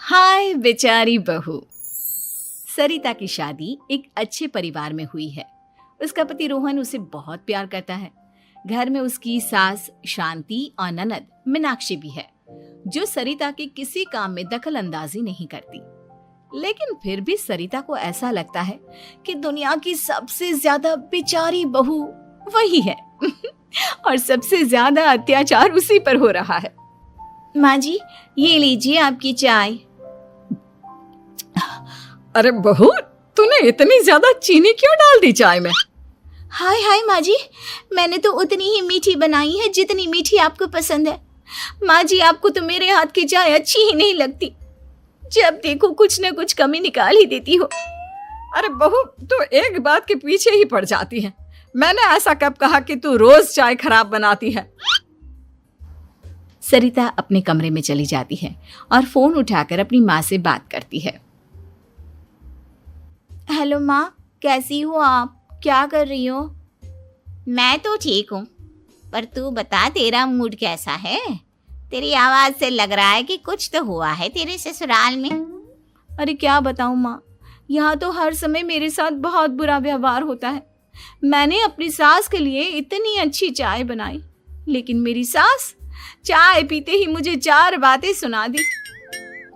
हाय बेचारी बहू। सरिता की शादी एक अच्छे परिवार में हुई है। उसका पति रोहन उसे बहुत प्यार करता है। घर में उसकी सास शांति और ननद मीनाक्षी भी है, जो सरिता के किसी काम में दखल अंदाजी नहीं करती। लेकिन फिर भी सरिता को ऐसा लगता है कि दुनिया की सबसे ज्यादा बेचारी बहू वही है और सबसे ज्यादा अत्याचार उसी पर हो रहा है। माँ जी, ये लीजिए आपकी चाय। अरे बहू, तूने इतनी ज्यादा चीनी क्यों डाल दी चाय में? हाय हाय माँ जी, मैंने तो उतनी ही मीठी बनाई है जितनी मीठी आपको पसंद है। माँ जी, आपको तो मेरे हाथ की चाय अच्छी ही नहीं लगती। जब देखो कुछ न कुछ कमी निकाल ही देती हो। अरे बहू, तू एक बात के पीछे ही पड़ जाती है। मैंने ऐसा कब कहा कि तू रोज चाय खराब बनाती है? सरिता अपने कमरे में चली जाती है और फोन उठाकर अपनी माँ से बात करती है। हेलो माँ, कैसी हो आप? क्या कर रही हो? मैं तो ठीक हूँ, पर तू बता, तेरा मूड कैसा है? तेरी आवाज से लग रहा है कि कुछ तो हुआ है तेरे ससुराल में। अरे क्या बताऊँ माँ, यहाँ तो हर समय मेरे साथ बहुत बुरा व्यवहार होता है। मैंने अपनी सास के लिए इतनी अच्छी चाय बनाई, लेकिन मेरी सास चाय पीते ही मुझे 4 बातें सुना दी।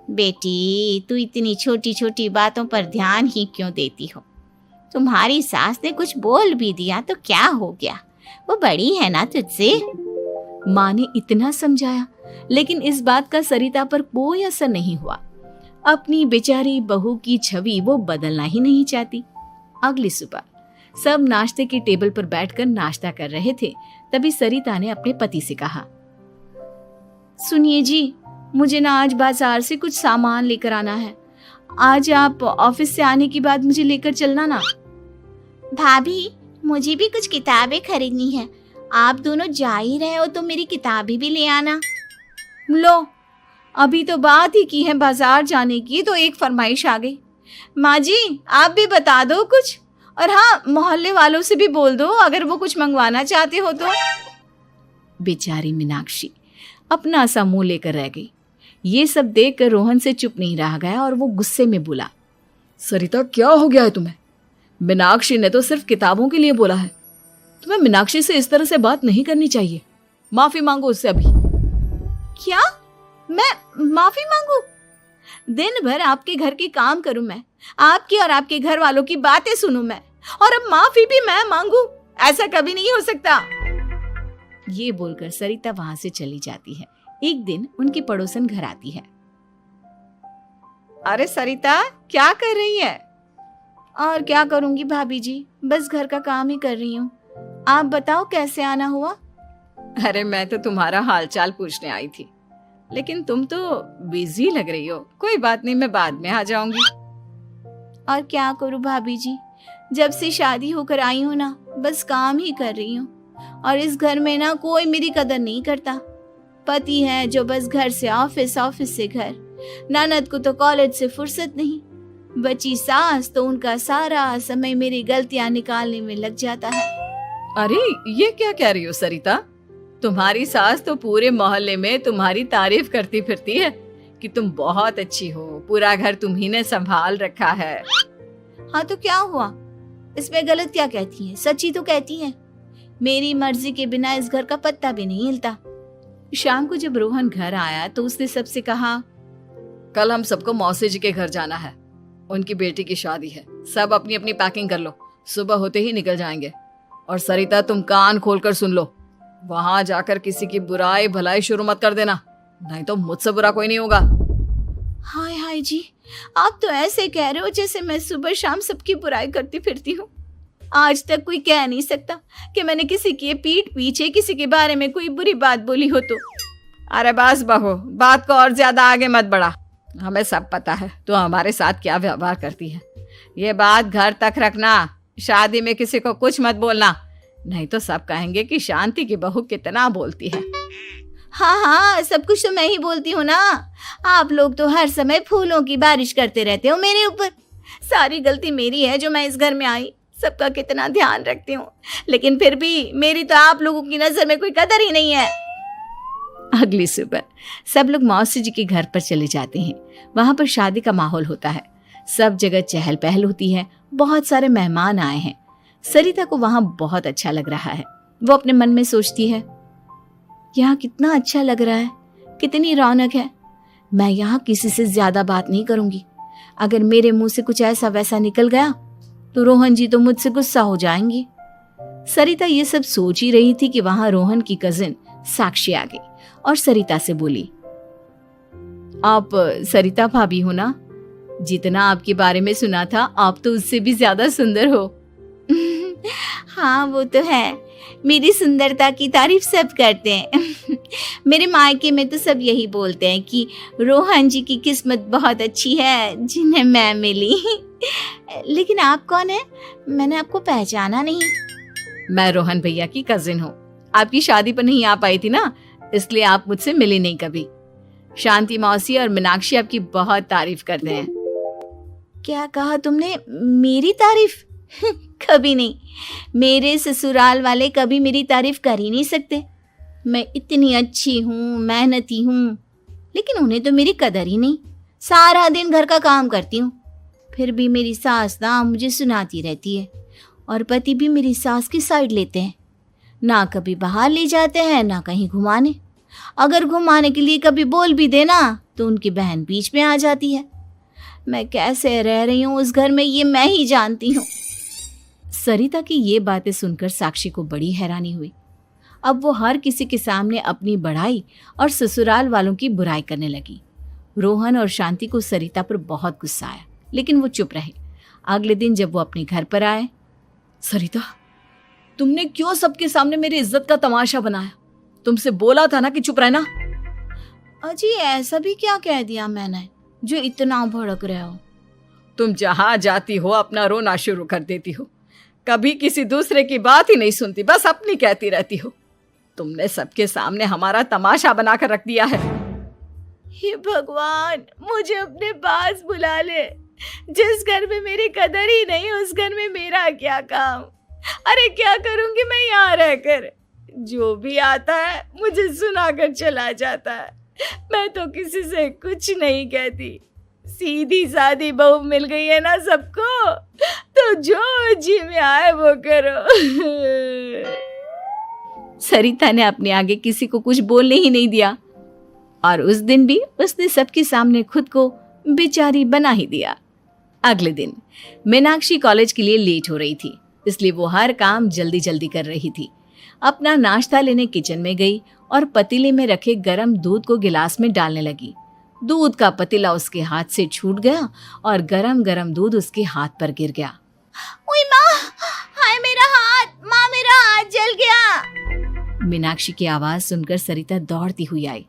बेटी, तू इतनी छोटी छोटी बातों पर ध्यान ही क्यों देती हो? तुम्हारी सास ने कुछ बोल भी दिया तो क्या हो गया? वो बड़ी है ना तुझसे। माँ ने इतना समझाया, लेकिन इस बात का सरिता पर कोई असर नहीं हुआ। अपनी बेचारी बहू की छवि वो बदलना ही नहीं चाहती। अगली सुबह सब नाश्ते की टेबल पर बैठकर नाश्ता कर रहे थे, तभी सरिता ने अपने पति से कहा, सुनिए जी, मुझे ना आज बाजार से कुछ सामान लेकर आना है। आज आप ऑफिस से आने के बाद मुझे लेकर चलना ना। भाभी, मुझे भी कुछ किताबें खरीदनी है। आप दोनों जा ही रहे हो तो मेरी किताबें भी ले आना। लो, अभी तो बात ही की है बाजार जाने की, तो एक फरमाइश आ गई। माँ जी, आप भी बता दो कुछ, और हाँ, मोहल्ले वालों से भी बोल दो अगर वो कुछ मंगवाना चाहते हो तो। बेचारी मीनाक्षी अपना सा मुंह लेकर रह गई। ये सब देखकर रोहन से चुप नहीं रह गया और वो गुस्से में बोला, सरिता, क्या हो गया है तुम्हें? मीनाक्षी ने तो सिर्फ किताबों के लिए बोला है। तुम्हें मीनाक्षी से इस तरह से बात नहीं करनी चाहिए। माफी मांगो उससे अभी। क्या? मैं माफी मांगू? दिन भर आपके घर के काम करूं मैं, आपकी और आपके घर वालों की बातें सुनूं मैं, और अब माफी भी मैं मांगू? ऐसा कभी नहीं हो सकता। ये बोलकर सरिता वहां से चली जाती है। एक दिन उनकी पड़ोसन घर आती है। अरे सरिता, क्या कर रही है? और क्या करूंगी भाभी जी, बस घर का काम ही कर रही हूँ। आप बताओ कैसे आना हुआ? अरे मैं तो तुम्हारा हालचाल पूछने आई थी, लेकिन तुम तो बिजी लग रही हो। कोई बात नहीं, मैं बाद में आ जाऊंगी। और क्या करूं भाभी जी, जब से शादी होकर आई हूँ ना, बस काम ही कर रही हूँ। और इस घर में ना कोई मेरी कदर नहीं करता। पति है जो बस घर से ऑफिस, ऑफिस से घर। ननद को तो कॉलेज से फुर्सत नहीं। बची सास तो उनका सारा समय मेरी गलतियां निकालने में लग जाता है। अरे ये क्या कह रही हो सरिता? तुम्हारी सास तो पूरे मोहल्ले में तुम्हारी तारीफ करती फिरती है कि तुम बहुत अच्छी हो, पूरा घर तुम्ही ने संभाल रखा है। हाँ तो क्या हुआ? इसमें गलत क्या कहती है? सच्ची तो कहती है। मेरी मर्जी के बिना इस घर का पत्ता भी नहीं हिलता। शाम को जब रोहन घर आया तो उसने सबसे कहा, कल हम सबको मौसी जी के घर जाना है। उनकी बेटी की शादी है। सब अपनी अपनी पैकिंग कर लो, सुबह होते ही निकल जाएंगे। और सरिता, तुम कान खोलकर सुन लो, वहां जाकर किसी की बुराई भलाई शुरू मत कर देना, नहीं तो मुझसे बुरा कोई नहीं होगा। हाय हाय जी, आप तो ऐसे कह रहे हो जैसे मैं सुबह शाम सबकी बुराई करती फिरती हूँ। आज तक कोई कह नहीं सकता कि मैंने किसी की पीठ पीछे किसी के बारे में कोई बुरी बात बोली हो तो। अरे बस बहू, बात को और ज्यादा आगे मत बढ़ा। हमें सब पता है तो हमारे साथ क्या व्यवहार करती है। ये बात घर तक रखना। शादी में किसी को कुछ मत बोलना, नहीं तो सब कहेंगे कि शांति की बहू कितना बोलती है। हाँ हाँ, सब कुछ तो मैं ही बोलती हूँ ना। आप लोग तो हर समय फूलों की बारिश करते रहते हो मेरे ऊपर। सारी गलती मेरी है जो मैं इस घर में आई। सबका कितना ध्यान रखती हूँ, लेकिन फिर भी मेरी तो आप लोगों की नजर में कोई कदर ही नहीं है। अगली सुबह सब लोग मौसी जी के घर पर चले जाते हैं। वहां पर शादी का माहौल होता है, सब जगह चहल पहल होती है, बहुत सारे मेहमान आए हैं। सरिता को वहां बहुत अच्छा लग रहा है। वो अपने मन में सोचती है, यहाँ कितना अच्छा लग रहा है, कितनी रौनक है। मैं यहाँ किसी से ज्यादा बात नहीं करूंगी। अगर मेरे मुंह से कुछ ऐसा वैसा निकल गया तो रोहन जी तो मुझसे गुस्सा हो जाएंगी। सरिता ये सब सोच ही रही थी कि वहां रोहन की कजिन साक्षी आ गई और सरिता से बोली, आप सरिता भाभी हो ना? जितना आपके बारे में सुना था आप तो उससे भी ज्यादा सुंदर हो। हाँ वो तो है, मेरी सुंदरता की तारीफ सब करते हैं। मेरे मायके में तो सब यही बोलते हैं कि रोहन जी की किस्मत बहुत अच्छी है जिन्हें मैं मिली। लेकिन आप कौन है? मैंने आपको पहचाना नहीं। मैं रोहन भैया की कजिन हूँ। आपकी शादी पर नहीं आ पाई थी ना, इसलिए आप मुझसे मिली नहीं कभी। शांति मौसी और मीनाक्षी आपकी बहुत तारीफ करते हैं। क्या कहा तुमने? मेरी तारीफ? कभी नहीं। मेरे ससुराल वाले कभी मेरी तारीफ कर ही नहीं सकते। मैं इतनी अच्छी हूँ, मेहनती हूँ, लेकिन उन्हें तो मेरी कदर ही नहीं। सारा दिन घर का काम करती हूँ, फिर भी मेरी सास ना मुझे सुनाती रहती है और पति भी मेरी सास की साइड लेते हैं। ना कभी बाहर ले जाते हैं ना कहीं घुमाने। अगर घुमाने के लिए कभी बोल भी देना तो उनकी बहन बीच में आ जाती है। मैं कैसे रह रही हूँ उस घर में ये मैं ही जानती हूँ। सरिता की ये बातें सुनकर साक्षी को बड़ी हैरानी हुई। अब वो हर किसी के सामने अपनी बढ़ाई और ससुराल वालों की बुराई करने लगी। रोहन और शांति को सरिता पर बहुत गुस्सा आया, लेकिन वो चुप रहे। अगले दिन जब वो अपने घर पर आए, सरिता, तुमने क्यों सबके सामने मेरी इज्जत का तमाशा बनाया? तुमसे बोला था ना कि चुप रहना। अजी ऐसा भी क्या कह दिया मैंने जो इतना भड़क रहे हो? तुम जहां जाती हो अपना रोना शुरू कर देती हो, कभी किसी दूसरे की बात ही नहीं सुनती, बस अपनी कहती रहती हो। तुमने सबके सामने हमारा तमाशा बनाकर रख दिया है। हे भगवान, मुझे अपने पास बुला ले। जिस घर में मेरी कदर ही नहीं उस घर में मेरा क्या काम? अरे क्या करूंगी मैं यहाँ रहकर? जो भी आता है मुझे सुनाकर चला जाता है। मैं तो किसी से कुछ नहीं कहती। सीधी सादी बहू मिल गई है ना सबको, तो जो जी में आए वो करो। सरिता ने अपने आगे किसी को कुछ बोलने ही नहीं दिया और उस दिन भी उसने सबके सामने खुद को बेचारी बना ही दिया। अगले दिन मीनाक्षी कॉलेज के लिए लेट हो रही थी, इसलिए वो हर काम जल्दी जल्दी कर रही थी। अपना नाश्ता लेने किचन में गई और पतीले में रखे गरम दूध को गिलास में डालने लगी। दूध का पतीला उसके हाथ से छूट गया और गरम गरम दूध उसके हाथ पर गिर गया। ओए माँ, हाय मेरा हाथ, माँ मेरा हाथ जल गया। मीनाक्षी की आवाज सुनकर सरिता दौड़ती हुई आई।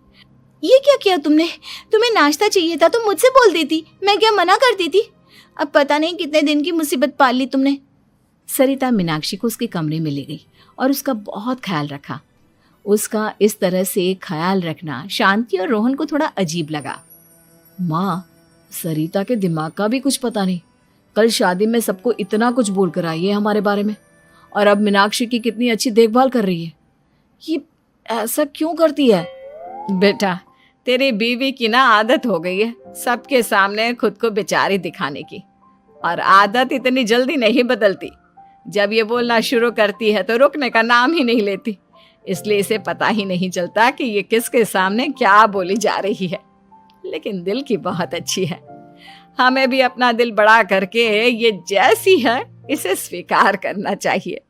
ये क्या किया तुमने? तुम्हें नाश्ता चाहिए था तो मुझसे बोल देती, मैं क्या मना करती थी? अब पता नहीं कितने दिन की मुसीबत पाल ली तुमने। सरिता मीनाक्षी को उसके कमरे में ले गई और उसका बहुत ख्याल रखा। उसका इस तरह से ख्याल रखना शांति और रोहन को थोड़ा अजीब लगा। माँ, सरिता के दिमाग का भी कुछ पता नहीं। कल शादी में सबको इतना कुछ बोल कर आई है हमारे बारे में, और अब मीनाक्षी की कितनी अच्छी देखभाल कर रही है। ये ऐसा क्यों करती है? बेटा, तेरी बीवी की ना आदत हो गई है सबके सामने खुद को बेचारी दिखाने की, और आदत इतनी जल्दी नहीं बदलती। जब ये बोलना शुरू करती है तो रुकने का नाम ही नहीं लेती, इसलिए इसे पता ही नहीं चलता कि ये किसके सामने क्या बोली जा रही है। लेकिन दिल की बहुत अच्छी है। हमें भी अपना दिल बड़ा करके ये जैसी है इसे स्वीकार करना चाहिए।